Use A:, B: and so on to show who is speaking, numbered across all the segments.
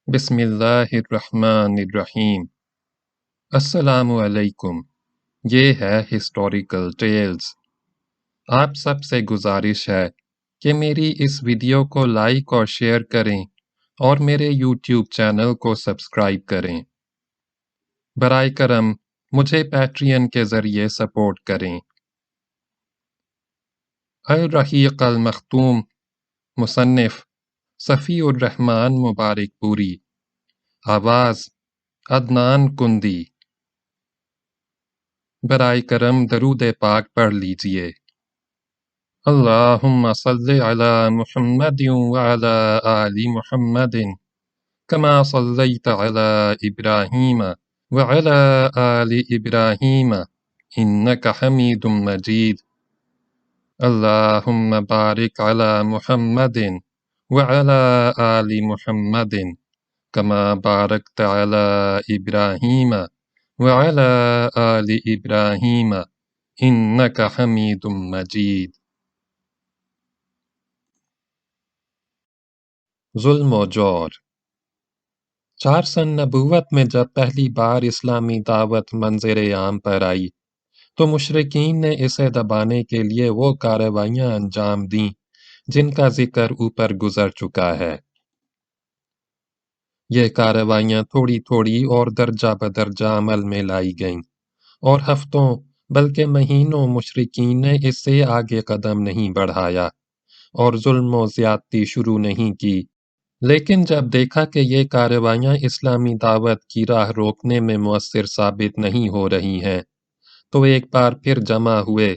A: بسم اللہ الرحمن الرحیم۔ السلام علیکم۔ یہ ہے ہسٹوریکل ٹیلز۔ آپ سب سے گزارش ہے کہ میری اس ویڈیو کو لائک اور شیئر کریں اور میرے یوٹیوب چینل کو سبسکرائب کریں۔ برائے کرم مجھے پیٹرین کے ذریعے سپورٹ کریں۔ الرحیق المختوم، مصنف صفی الرحمن مبارک پوری، آواز عدنان کندی۔ برائے کرم درود پاک پڑھ لیجئے۔ اللہم صلی علی محمد وعلی آل محمد کما صلیت علی ابراہیم وعلی آل ابراہیم انک حمید مجید۔ اللہم بارک علی محمد وعلی آل محمد کما بارکت علی ابراہیم وعلی آل ابراہیم انک حمید مجید۔ ظلم و جور۔ 4 سن نبوت میں جب پہلی بار اسلامی دعوت منظر عام پر آئی تو مشرکین نے اسے دبانے کے لیے وہ کارروائیاں انجام دیں جن کا ذکر اوپر گزر چکا ہے۔ یہ کارروائیاں تھوڑی تھوڑی اور درجہ بدرجہ عمل میں لائی گئیں، اور ہفتوں بلکہ مہینوں مشرکین نے اس سے آگے قدم نہیں بڑھایا اور ظلم و زیادتی شروع نہیں کی۔ لیکن جب دیکھا کہ یہ کارروائیاں اسلامی دعوت کی راہ روکنے میں مؤثر ثابت نہیں ہو رہی ہیں، تو ایک بار پھر جمع ہوئے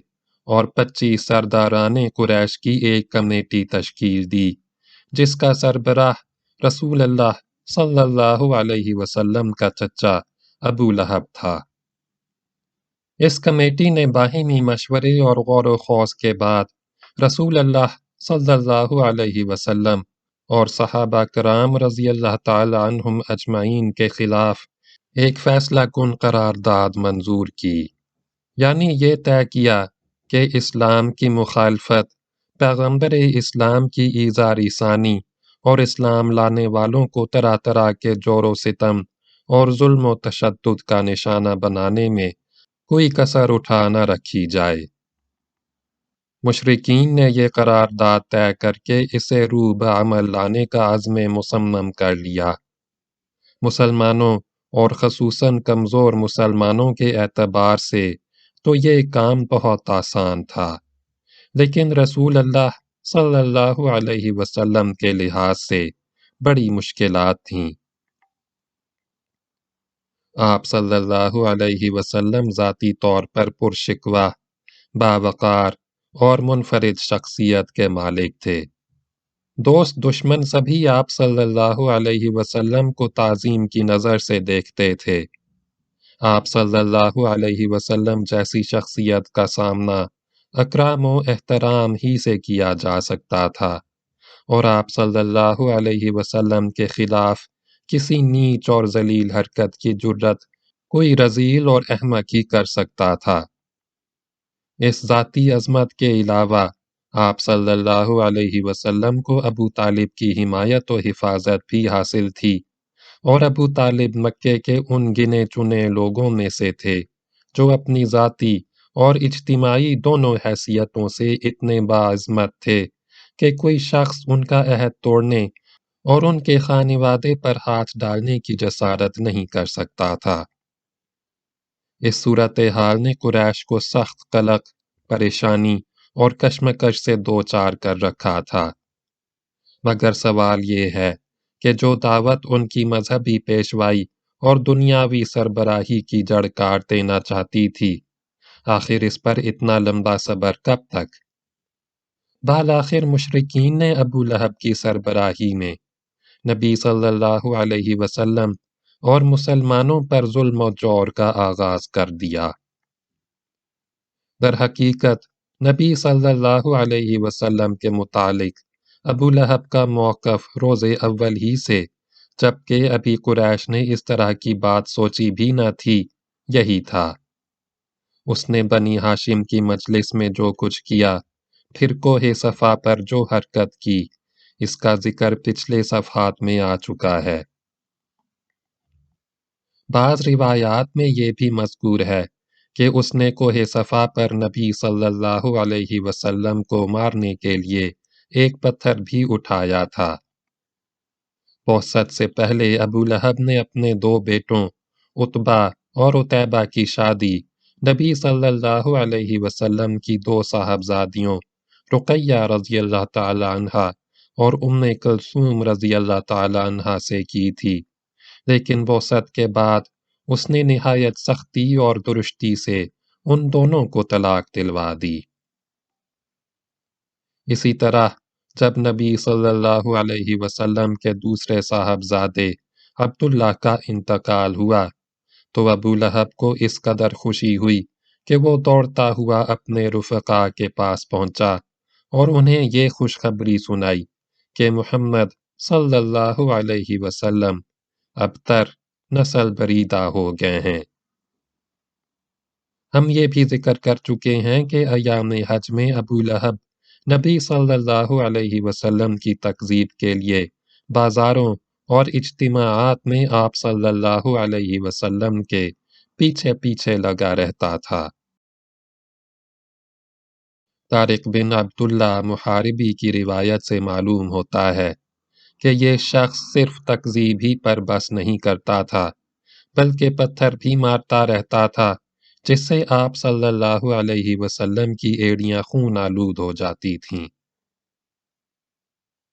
A: اور 25 سرداران قریش کی ایک کمیٹی تشکیل دی، جس کا سربراہ رسول اللہ صلی اللہ علیہ وسلم کا چچا ابو لہب تھا۔ اس کمیٹی نے باہمی مشورے اور غور و خوض کے بعد رسول اللہ صلی اللہ علیہ وسلم اور صحابہ کرام رضی اللہ تعالی عنہم اجمعین کے خلاف ایک فیصلہ کن قرارداد منظور کی، یعنی یہ طے کیا کہ اسلام کی مخالفت، پیغمبر اسلام کی ایذا ثانی اور اسلام لانے والوں کو طرح طرح کے جور و ستم اور ظلم و تشدد کا نشانہ بنانے میں کوئی کسر اٹھا نہ رکھی جائے۔ مشرکین نے یہ قرارداد طے کر کے اسے روح بعمل لانے کا عزم مصمم کر لیا۔ مسلمانوں اور خصوصاً کمزور مسلمانوں کے اعتبار سے تو یہ کام بہت آسان تھا، لیکن رسول اللہ صلی اللہ علیہ وسلم کے لحاظ سے بڑی مشکلات تھیں۔ آپ صلی اللہ علیہ وسلم ذاتی طور پر پرشکوہ، باوقار اور منفرد شخصیت کے مالک تھے۔ دوست دشمن سبھی آپ صلی اللہ علیہ وسلم کو تعظیم کی نظر سے دیکھتے تھے۔ آپ صلی اللہ علیہ وسلم جیسی شخصیت کا سامنا اکرام و احترام ہی سے کیا جا سکتا تھا، اور آپ صلی اللہ علیہ وسلم کے خلاف کسی نیچ اور ذلیل حرکت کی جرت کوئی رذیل اور احمق ہی کر سکتا تھا۔ اس ذاتی عظمت کے علاوہ آپ صلی اللہ علیہ وسلم کو ابو طالب کی حمایت و حفاظت بھی حاصل تھی، اور ابو طالب مکے کے ان گنے چنے لوگوں میں سے تھے جو اپنی ذاتی اور اجتماعی دونوں حیثیتوں سے اتنے باعظمت تھے کہ کوئی شخص ان کا عہد توڑنے اور ان کے خانوادے پر ہاتھ ڈالنے کی جسارت نہیں کر سکتا تھا۔ اس صورتحال نے قریش کو سخت قلق، پریشانی اور کشمکش سے دوچار کر رکھا تھا۔ مگر سوال یہ ہے کہ جو دعوت ان کی مذہبی پیشوائی اور دنیاوی سربراہی کی جڑ کاٹ دینا چاہتی تھی، آخر اس پر اتنا لمبا صبر کب تک؟ بالآخر مشرکین نے ابو لہب کی سربراہی میں نبی صلی اللہ علیہ وسلم اور مسلمانوں پر ظلم و جور کا آغاز کر دیا۔ در حقیقت نبی صلی اللہ علیہ وسلم کے متعلق ابو لہب کا موقف روز اول ہی سے، جبکہ ابھی قریش نے اس طرح کی بات سوچی بھی نہ تھی، یہی تھا۔ اس نے بنی ہاشم کی مجلس میں جو کچھ کیا، پھر کوہ صفا پر جو حرکت کی، اس کا ذکر پچھلے صفحات میں آ چکا ہے۔ بعض روایات میں یہ بھی مذکور ہے کہ اس نے کوہ صفا پر نبی صلی اللہ علیہ وسلم کو مارنے کے لیے ایک پتھر بھی اٹھایا تھا۔ بعثت سے پہلے ابو لہب نے اپنے دو بیٹوں عتبہ اور عتیبہ کی شادی نبی صلی اللہ علیہ وسلم کی دو صاحبزادیوں رقیہ رضی اللہ تعالی عنہا اور کلثوم رضی اللہ تعالی عنہا سے کی تھی، لیکن بعثت کے بعد اس نے نہایت سختی اور درستی سے ان دونوں کو طلاق دلوا دی۔ اسی طرح جب نبی صلی اللہ علیہ وسلم کے دوسرے صاحبزادے عبداللہ کا انتقال ہوا تو ابو لہب کو اس قدر خوشی ہوئی کہ وہ دوڑتا ہوا اپنے رفقا کے پاس پہنچا اور انہیں یہ خوشخبری سنائی کہ محمد صلی اللہ علیہ وسلم ابتر نسل بریدہ ہو گئے ہیں۔ ہم یہ بھی ذکر کر چکے ہیں کہ ایام حج میں ابو لہب نبی صلی اللہ علیہ وسلم کی تکذیب کے لیے بازاروں اور اجتماعات میں آپ صلی اللہ علیہ وسلم کے پیچھے پیچھے لگا رہتا تھا۔ طارق بن عبداللہ محاربی کی روایت سے معلوم ہوتا ہے کہ یہ شخص صرف تکذیب ہی پر بس نہیں کرتا تھا بلکہ پتھر بھی مارتا رہتا تھا، جس سے آپ صلی اللہ علیہ وسلم کی ایڑیاں خون آلود ہو جاتی تھیں۔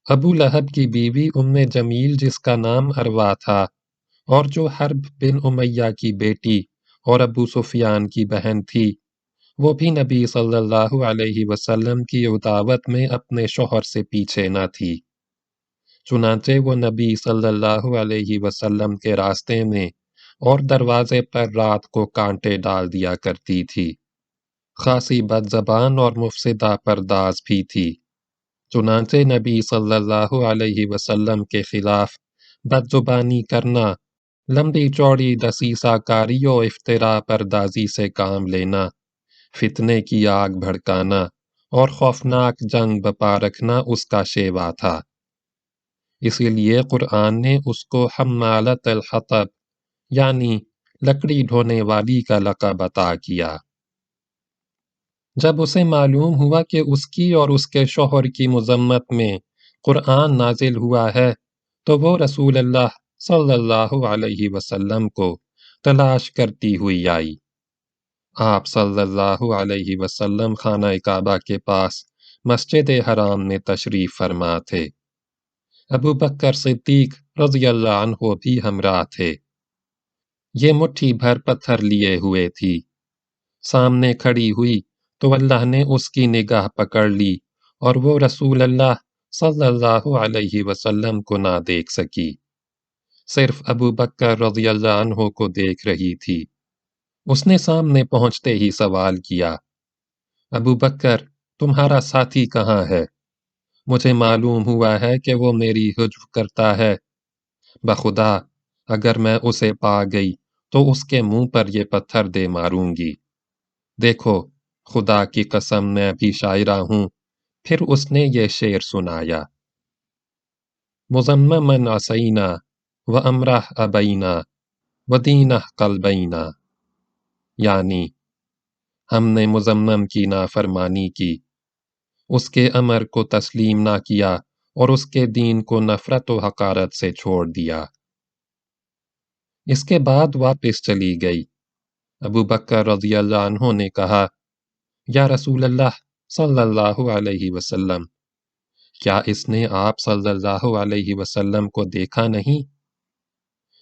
A: ابو لہب کی بیوی جمیل جس کا نام اروا تھا اور جو حرب بن امیہ کی بیٹی اور ابو سفیان کی بہن تھی، وہ بھی نبی صلی اللہ علیہ وسلم کی عداوت میں اپنے شوہر سے پیچھے نہ تھی، چنانچہ وہ نبی صلی اللہ علیہ وسلم کے راستے میں اور دروازے پر رات کو کانٹے ڈال دیا کرتی تھی۔ خاصی بد زبان اور مفسدہ پرداز بھی تھی، چنانچہ نبی صلی اللہ علیہ وسلم کے خلاف بد زبانی کرنا، لمبی چوڑی دسیسہ کاری و افتراء پردازی سے کام لینا، فتنے کی آگ بھڑکانا اور خوفناک جنگ بپا رکھنا اس کا شیوا تھا۔ اسی لیے قرآن نے اس کو حمالۃ الحطب یعنی لکڑی ڈھونے والی کا لقب عطا کیا۔ جب اسے معلوم ہوا کہ اس کی اور اس کے شوہر کی مذمت میں قرآن نازل ہوا ہے تو وہ رسول اللہ صلی اللہ علیہ وسلم کو تلاش کرتی ہوئی آئی۔ آپ صلی اللہ علیہ وسلم خانہ کعبہ کے پاس مسجد حرام میں تشریف فرما تھے۔ ابو بکر صدیق رضی اللہ عنہ بھی ہمراہ تھے۔ یہ مٹھی بھر پتھر لیے ہوئے تھی، سامنے کھڑی ہوئی تو اللہ نے اس کی نگاہ پکڑ لی اور وہ رسول اللہ صلی اللہ علیہ وسلم کو نہ دیکھ سکی، صرف ابو بکر رضی اللہ عنہ کو دیکھ رہی تھی۔ اس نے سامنے پہنچتے ہی سوال کیا، ابو بکر تمہارا ساتھی کہاں ہے؟ مجھے معلوم ہوا ہے کہ وہ میری حجب کرتا ہے، بخدا اگر میں اسے پا گئی تو اس کے منہ پر یہ پتھر دے ماروں گی۔ دیکھو خدا کی قسم میں بھی شاعرہ ہوں۔ پھر اس نے یہ شعر سنایا، مذممن عصینا و امرہ ابینا و دینہ قلبینا، یعنی ہم نے مذمم کی نافرمانی کی، اس کے امر کو تسلیم نہ کیا اور اس کے دین کو نفرت و حقارت سے چھوڑ دیا۔ اس کے بعد واپس چلی گئی۔ ابو بکر رضی اللہ عنہ نے کہا، یا رسول اللہ صلی اللہ علیہ وسلم، کیا اس نے آپ صلی اللہ علیہ وسلم کو دیکھا نہیں؟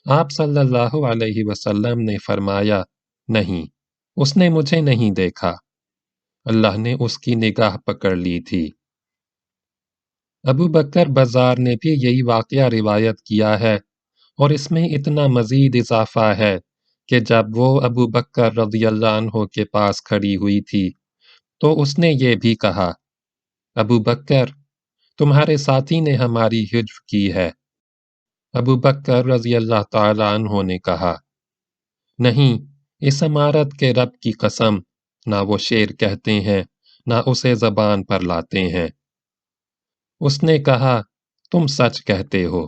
A: آپ صلی اللہ علیہ وسلم نے فرمایا، نہیں، اس نے مجھے نہیں دیکھا، اللہ نے اس کی نگاہ پکڑ لی تھی۔ ابو بکر بزار نے بھی یہی واقعہ روایت کیا ہے، اور اس میں اتنا مزید اضافہ ہے کہ جب وہ ابو بکر رضی اللہ عنہ کے پاس کھڑی ہوئی تھی تو اس نے یہ بھی کہا، ابو بکر تمہارے ساتھی نے ہماری حجب کی ہے۔ ابو بکر رضی اللہ تعالی عنہ نے کہا، نہیں، اس عمارت کے رب کی قسم، نہ وہ شعر کہتے ہیں نہ اسے زبان پر لاتے ہیں۔ اس نے کہا، تم سچ کہتے ہو۔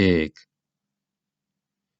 A: 1।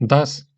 A: 10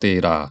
A: 13।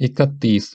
A: 31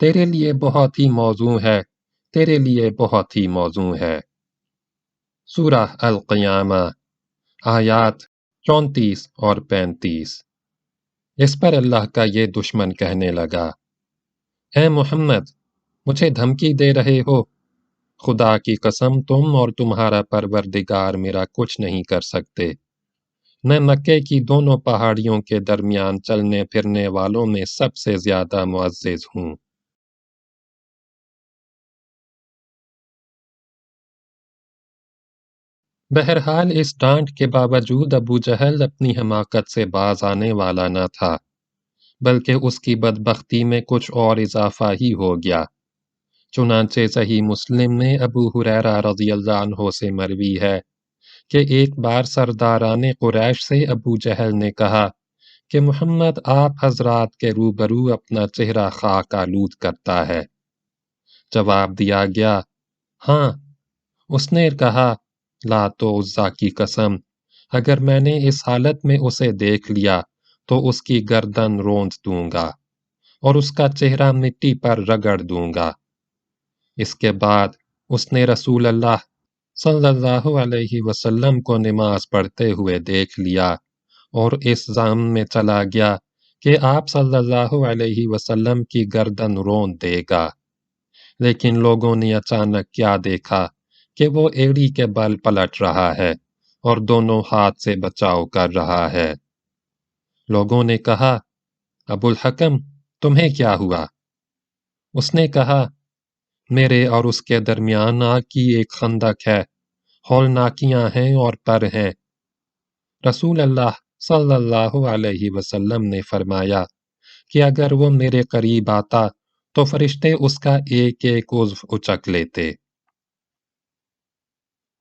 A: تیرے لیے بہت ہی موزوں ہے، تیرے لیے بہت ہی موزوں ہے۔ سورہ القیامہ، آیات 34 اور 35۔ اس پر اللہ کا یہ دشمن کہنے لگا: اے محمد، مجھے دھمکی دے رہے ہو؟ خدا کی قسم تم اور تمہارا پروردگار میرا کچھ نہیں کر سکتے۔ میں مکے کی دونوں پہاڑیوں کے درمیان چلنے پھرنے والوں میں سب سے زیادہ معزز ہوں۔ بہرحال اس ڈانٹ کے باوجود ابو جہل اپنی حماقت سے باز آنے والا نہ تھا، بلکہ اس کی بدبختی میں کچھ اور اضافہ ہی ہو گیا۔ چنانچہ صحیح مسلم میں ابو ہریرہ رضی اللہ عنہ سے مروی ہے کہ ایک بار سرداران قریش سے ابو جہل نے کہا کہ محمد آپ حضرات کے روبرو اپنا چہرہ خاک آلود کرتا ہے۔ جواب دیا گیا: ہاں۔ اس نے کہا: لات و عزیٰ کی قسم، اگر میں نے اس حالت میں اسے دیکھ لیا تو اس کی گردن روند دوں گا اور اس کا چہرہ مٹی پر رگڑ دوں گا۔ اس کے بعد اس نے رسول اللہ صلی اللہ علیہ وسلم کو نماز پڑھتے ہوئے دیکھ لیا اور اس ظن میں چلا گیا کہ آپ صلی اللہ علیہ وسلم کی گردن روند دے گا، لیکن لوگوں نے اچانک کیا دیکھا کہ وہ ایڑی کے بل پلٹ رہا ہے اور دونوں ہاتھ سے بچاؤ کر رہا ہے۔ لوگوں نے کہا: ابو الحکم، تمہیں کیا ہوا؟ اس نے کہا: میرے اور اس کے درمیان آگ کی ایک خندق ہے، ہولناکیاں ہیں اور پر ہیں۔ رسول اللہ صلی اللہ علیہ وسلم نے فرمایا کہ اگر وہ میرے قریب آتا تو فرشتے اس کا ایک ایک عضو اچک لیتے۔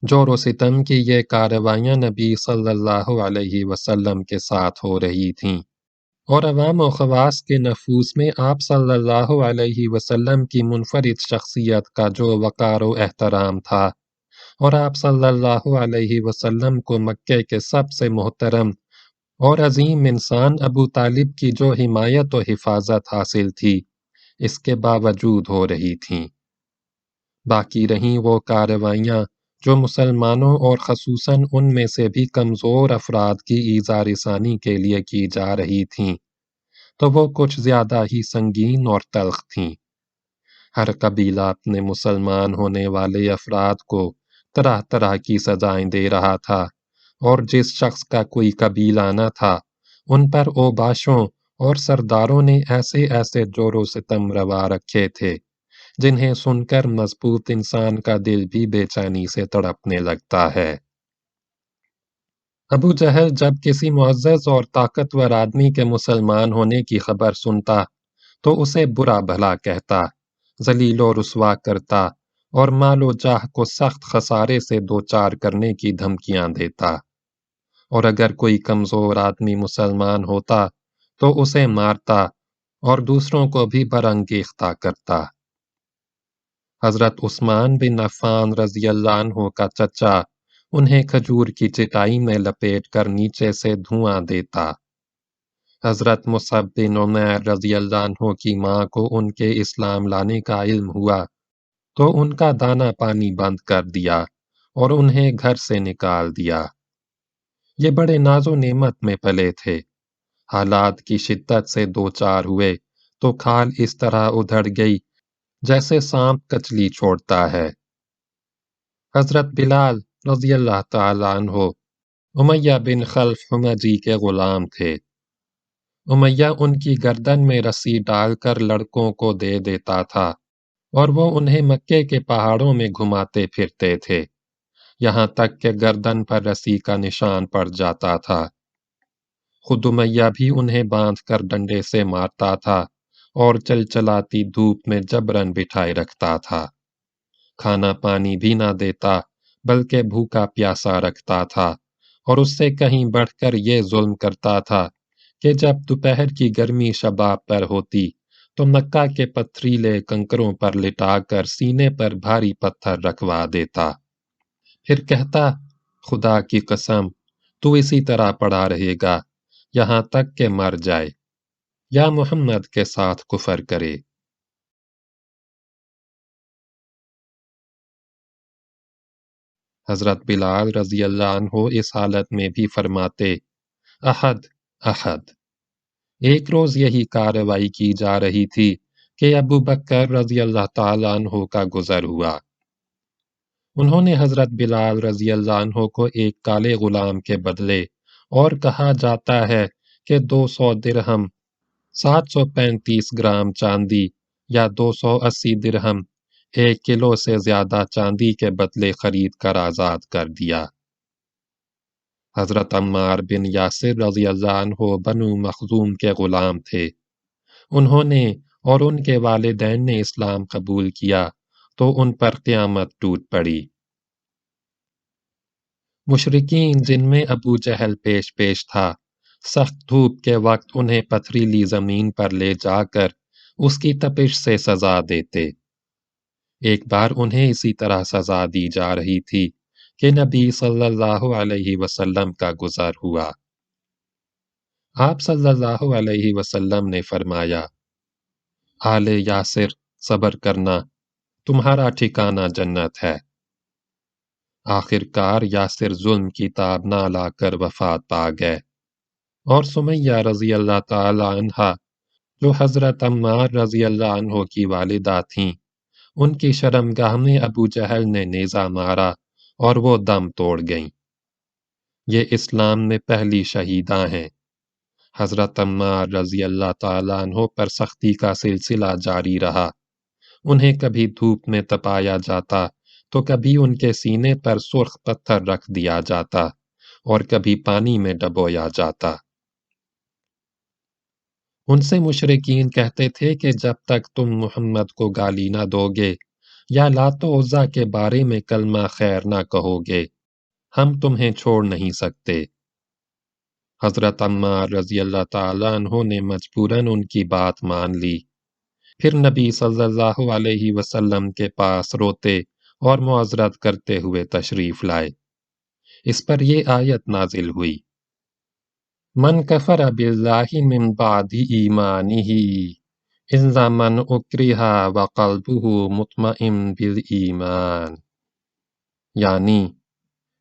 A: جور و ستم کی یہ کارروائیاں نبی صلی اللہ علیہ وسلم کے ساتھ ہو رہی تھیں، اور عوام و خواص کے نفوس میں آپ صلی اللہ علیہ وسلم کی منفرد شخصیت کا جو وقار و احترام تھا، اور آپ صلی اللہ علیہ وسلم کو مکے کے سب سے محترم اور عظیم انسان ابو طالب کی جو حمایت و حفاظت حاصل تھی، اس کے باوجود ہو رہی تھیں۔ باقی رہیں وہ کارروائیاں جو مسلمانوں اور خصوصاً ان میں سے بھی کمزور افراد کی ایذا رسانی کے لیے کی جا رہی تھیں، تو وہ کچھ زیادہ ہی سنگین اور تلخ تھیں۔ ہر قبیلہ اپنے مسلمان ہونے والے افراد کو طرح طرح کی سزائیں دے رہا تھا، اور جس شخص کا کوئی قبیلہ نہ تھا ان پر اوباشوں اور سرداروں نے ایسے ایسے جور و ستم روا رکھے تھے جنہیں سن کر مضبوط انسان کا دل بھی بے چینی سے تڑپنے لگتا ہے۔ ابو جہل جب کسی معزز اور طاقتور آدمی کے مسلمان ہونے کی خبر سنتا تو اسے برا بھلا کہتا، ذلیل و رسوا کرتا اور مال و جاہ کو سخت خسارے سے دوچار کرنے کی دھمکیاں دیتا، اور اگر کوئی کمزور آدمی مسلمان ہوتا تو اسے مارتا اور دوسروں کو بھی برانگیختہ کرتا۔ حضرت عثمان بن عفان رضی اللہ عنہ کا چچا انہیں کھجور کی چٹائی میں لپیٹ کر نیچے سے دھواں دیتا۔ حضرت مصعب بن عمیر رضی اللہ عنہ کی ماں کو ان کے اسلام لانے کا علم ہوا تو ان کا دانہ پانی بند کر دیا اور انہیں گھر سے نکال دیا۔ یہ بڑے ناز و نعمت میں پلے تھے، حالات کی شدت سے دوچار ہوئے تو کھال اس طرح ادھڑ گئی جیسے سانپ کچلی چھوڑتا ہے۔ حضرت بلال رضی اللہ تعالی عنہ امیہ بن خلف حمجی کے غلام تھے۔ امیہ ان کی گردن میں رسی ڈال کر لڑکوں کو دے دیتا تھا اور وہ انہیں مکے کے پہاڑوں میں گھماتے پھرتے تھے، یہاں تک کہ گردن پر رسی کا نشان پڑ جاتا تھا۔ خود امیہ بھی انہیں باندھ کر ڈنڈے سے مارتا تھا اور چلچلاتی دھوپ میں جبراً بٹھائے رکھتا تھا۔ کھانا پانی بھی نہ دیتا بلکہ بھوکا پیاسا رکھتا تھا، اور اس سے کہیں بڑھ کر یہ ظلم کرتا تھا کہ جب دوپہر کی گرمی شباب پر ہوتی تو مکہ کے پتھریلے کنکروں پر لٹا کر سینے پر بھاری پتھر رکھوا دیتا، پھر کہتا: خدا کی قسم تو اسی طرح پڑا رہے گا یہاں تک کہ مر جائے یا محمد کے ساتھ کفر کرے۔ حضرت بلال رضی اللہ عنہ اس حالت میں بھی فرماتے، احد احد۔ ایک روز یہی کارروائی کی جا رہی تھی کہ ابو بکر رضی اللہ تعالیٰ عنہ کا گزر ہوا۔ انہوں نے حضرت بلال رضی اللہ عنہ کو ایک کالے غلام کے بدلے، اور کہا جاتا ہے کہ 200 درہم 735 گرام چاندی یا 280 درہم 1 کلو سے زیادہ چاندی کے بدلے خرید کر آزاد کر دیا۔ حضرت عمار بن یاسر رضی اللہ عنہ بنو مخزوم کے غلام تھے۔ انہوں نے اور ان کے والدین نے اسلام قبول کیا تو ان پر قیامت ٹوٹ پڑی۔ مشرکین جن میں ابو جہل پیش تھا، سخت دھوپ کے وقت انہیں پتھریلی زمین پر لے جا کر اس کی تپش سے سزا دیتے۔ ایک بار انہیں اسی طرح سزا دی جا رہی تھی کہ نبی صلی اللہ علیہ وسلم کا گزر ہوا۔ آپ صلی اللہ علیہ وسلم نے فرمایا، آل یاسر صبر کرنا، تمہارا ٹھکانہ جنت ہے۔ آخر کار یاسر ظلم کی تاب نہ لا کر وفات پا گئے، اور سمیہ رضی اللہ تعالی عنہا جو حضرت عمار رضی اللہ عنہ کی والدہ تھیں، ان کی شرمگاہ میں ابو جہل نے نیزہ مارا اور وہ دم توڑ گئیں۔ یہ اسلام میں پہلی شہیداں ہیں۔ حضرت عمار رضی اللہ تعالیٰ عنہ پر سختی کا سلسلہ جاری رہا۔ انہیں کبھی دھوپ میں تپایا جاتا تو کبھی ان کے سینے پر سرخ پتھر رکھ دیا جاتا اور کبھی پانی میں ڈبویا جاتا۔ ان سے مشرکین کہتے تھے کہ جب تک تم محمد کو گالی نہ دو گے یا لات و عزا کے بارے میں کلمہ خیر نہ کہو گے، ہم تمہیں چھوڑ نہیں سکتے۔ حضرت عمار رضی اللہ تعالیٰ عنہ نے مجبوراً ان کی بات مان لی۔ پھر نبی صلی اللہ علیہ وسلم کے پاس روتے اور معذرت کرتے ہوئے تشریف لائے۔ اس پر یہ آیت نازل ہوئی، من کفر باللہ من بعد ایمانہ الا من اکرہ وقلبہ مطمئن بالایمان، یعنی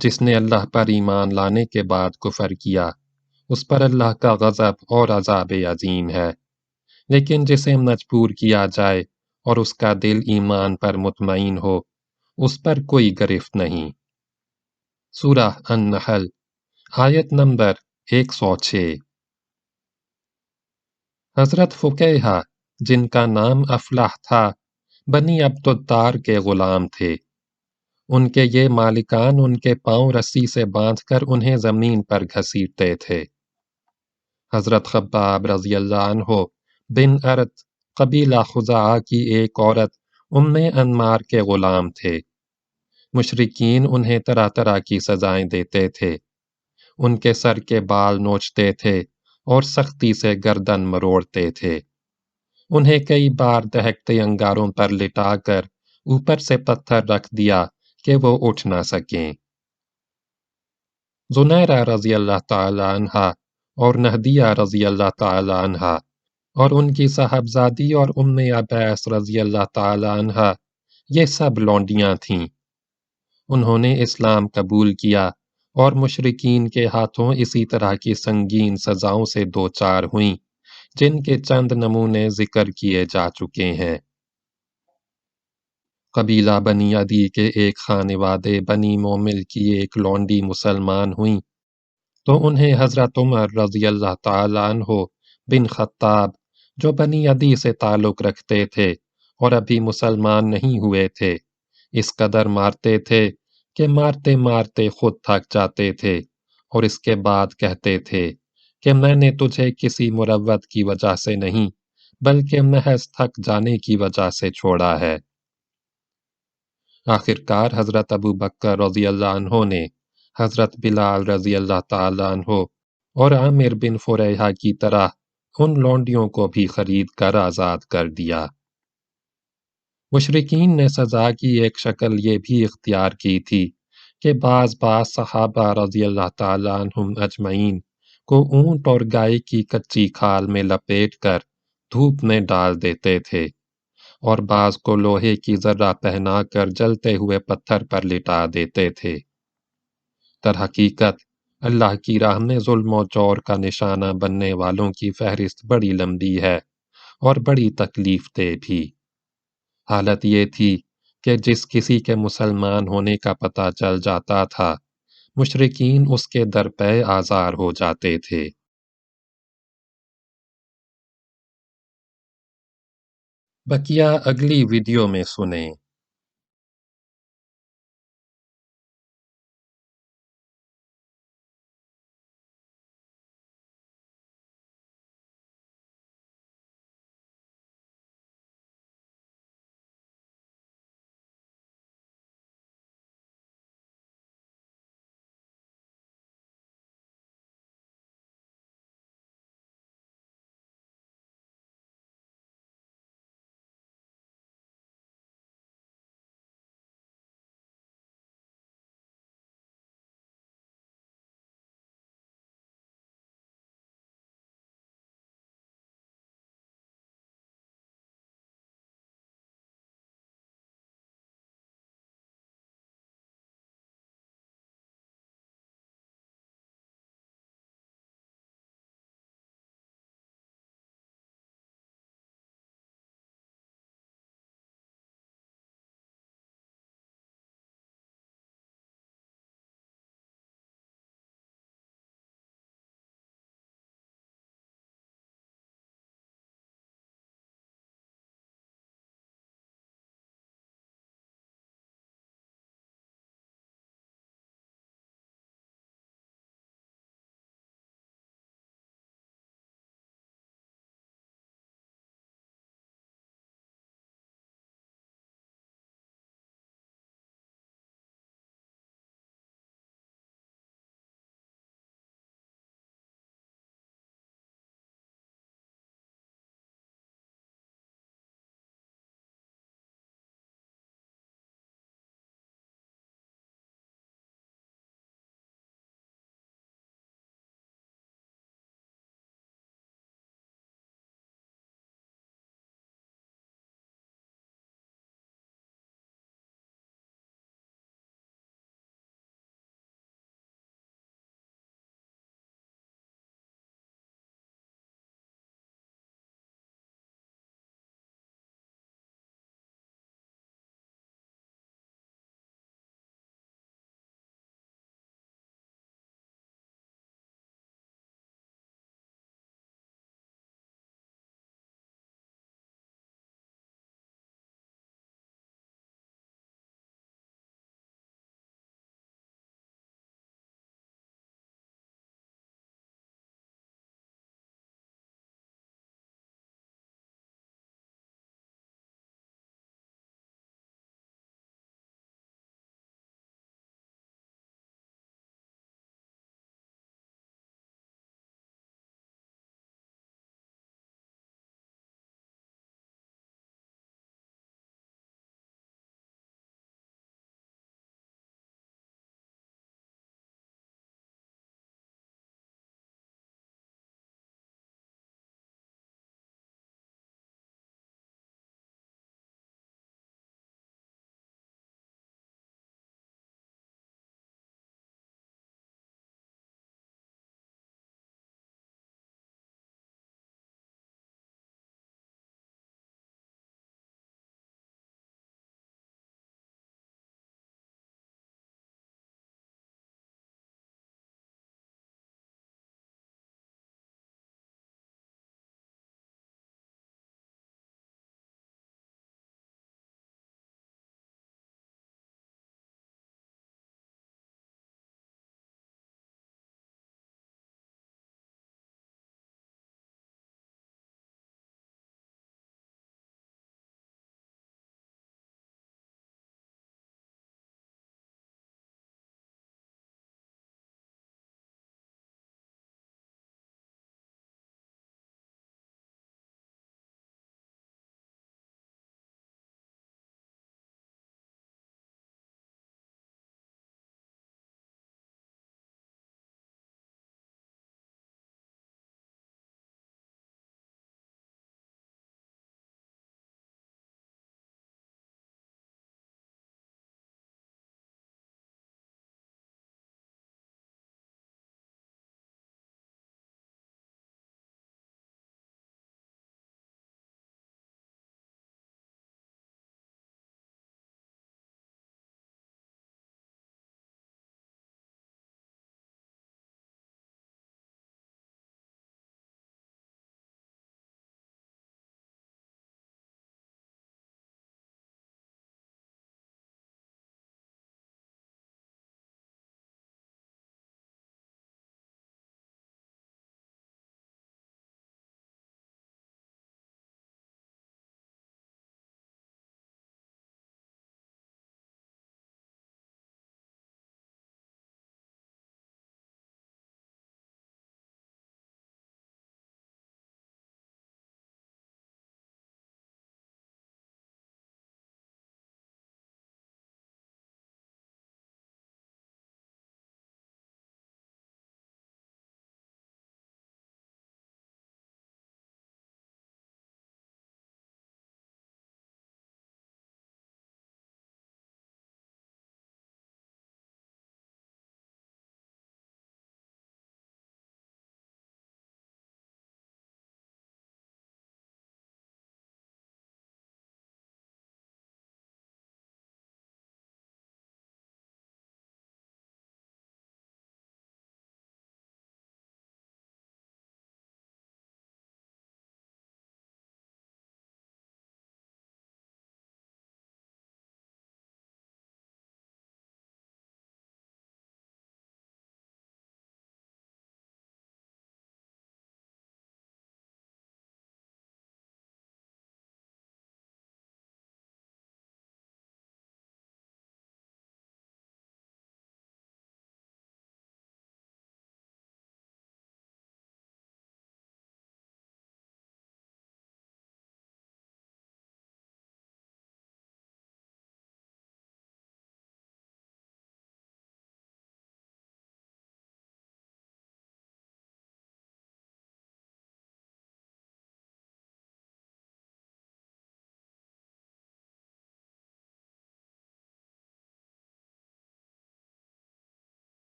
A: جس نے اللہ پر ایمان لانے کے بعد کفر کیا، اس پر اللہ کا غضب اور عذاب عظیم ہے، لیکن جسے مجبور کیا جائے اور اس کا دل ایمان پر مطمئن ہو، اس پر کوئی گرفت نہیں۔ سورہ النحل آیت نمبر 106۔ حضرت فقیہہ جن کا نام افلاح تھا، بنی عبد الدار کے غلام تھے۔ ان کے یہ مالکان ان کے پاؤں رسی سے باندھ کر انہیں زمین پر گھسیٹتے تھے۔ حضرت خباب رضی اللہ عنہ بن ارت قبیلہ خزاعہ کی ایک عورت انمار کے غلام تھے۔ مشرکین انہیں طرح طرح کی سزائیں دیتے تھے۔ ان کے سر کے بال نوچتے تھے اور سختی سے گردن مروڑتے تھے۔ انہیں کئی بار دہکتے انگاروں پر لٹا کر اوپر سے پتھر رکھ دیا کہ وہ اٹھ نہ سکیں۔ زنیرہ رضی اللہ تعالی عنہا اور نہدیہ رضی اللہ تعالی عنہا اور ان کی صاحبزادی اور عبیس رضی اللہ تعالی عنہا، یہ سب لونڈیاں تھیں۔ انہوں نے اسلام قبول کیا اور مشرکین کے ہاتھوں اسی طرح کی سنگین سزاؤں سے دوچار ہوئیں، جن کے چند نمونے ذکر کیے جا چکے ہیں۔ قبیلہ بنی عدی کے ایک خانوادے بنی مومل کی ایک لونڈی مسلمان ہوئیں تو انہیں حضرت عمر رضی اللہ تعالی عنہ بن خطاب جو بنی عدی سے تعلق رکھتے تھے اور ابھی مسلمان نہیں ہوئے تھے، اس قدر مارتے تھے کہ مارتے مارتے خود تھک جاتے تھے اور اس کے بعد کہتے تھے کہ میں نے تجھے کسی مروت کی وجہ سے نہیں بلکہ محض تھک جانے کی وجہ سے چھوڑا ہے۔ آخر کار حضرت ابو بکر رضی اللہ عنہ نے حضرت بلال رضی اللہ تعالی عنہ اور عامر بن فریحہ کی طرح ان لونڈیوں کو بھی خرید کر آزاد کر دیا۔ مشرکین نے سزا کی ایک شکل یہ بھی اختیار کی تھی کہ بعض صحابہ رضی اللہ تعالی عنہم اجمعین کو اونٹ اور گائے کی کچی کھال میں لپیٹ کر دھوپ میں ڈال دیتے تھے اور بعض کو لوہے کی ذرہ پہنا کر جلتے ہوئے پتھر پر لٹا دیتے تھے۔ در حقیقت اللہ کی راہ میں ظلم و جور کا نشانہ بننے والوں کی فہرست بڑی لمبی ہے اور بڑی تکلیف دہ بھی۔ حالت یہ تھی کہ جس کسی کے مسلمان ہونے کا پتہ چل جاتا تھا، مشرکین اس کے در پہ آزار ہو جاتے تھے۔ بقیہ اگلی ویڈیو میں سنیں۔